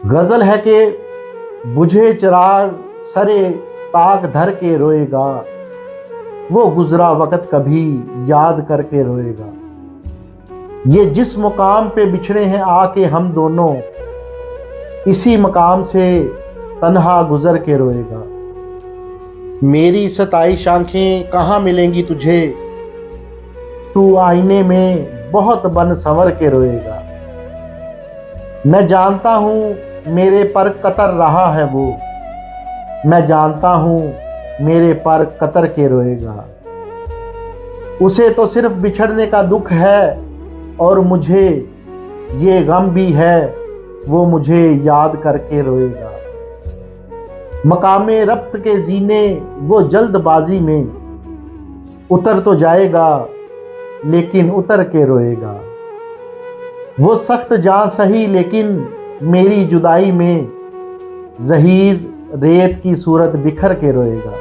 गज़ल है कि बुझे चिराग सरे ताक धर के रोएगा, वो गुजरा वक़्त कभी याद करके रोएगा। ये जिस मुकाम पे बिछड़े हैं आके हम दोनों, इसी मकाम से तन्हा गुजर के रोएगा। मेरी सताईश आँखें कहाँ मिलेंगी तुझे, तू आईने में बहुत बन संवर के रोएगा। मैं जानता हूँ मेरे पर कतर रहा है वो, मैं जानता हूँ मेरे पर कतर के रोएगा। उसे तो सिर्फ बिछड़ने का दुख है और मुझे ये गम भी है, वो मुझे याद करके रोएगा। मकामे रब्त के जीने वो जल्दबाजी में उतर तो जाएगा, लेकिन उतर के रोएगा। वो सख्त जान सही लेकिन मेरी जुदाई में ज़हीर रेत की सूरत बिखर के रोएगा।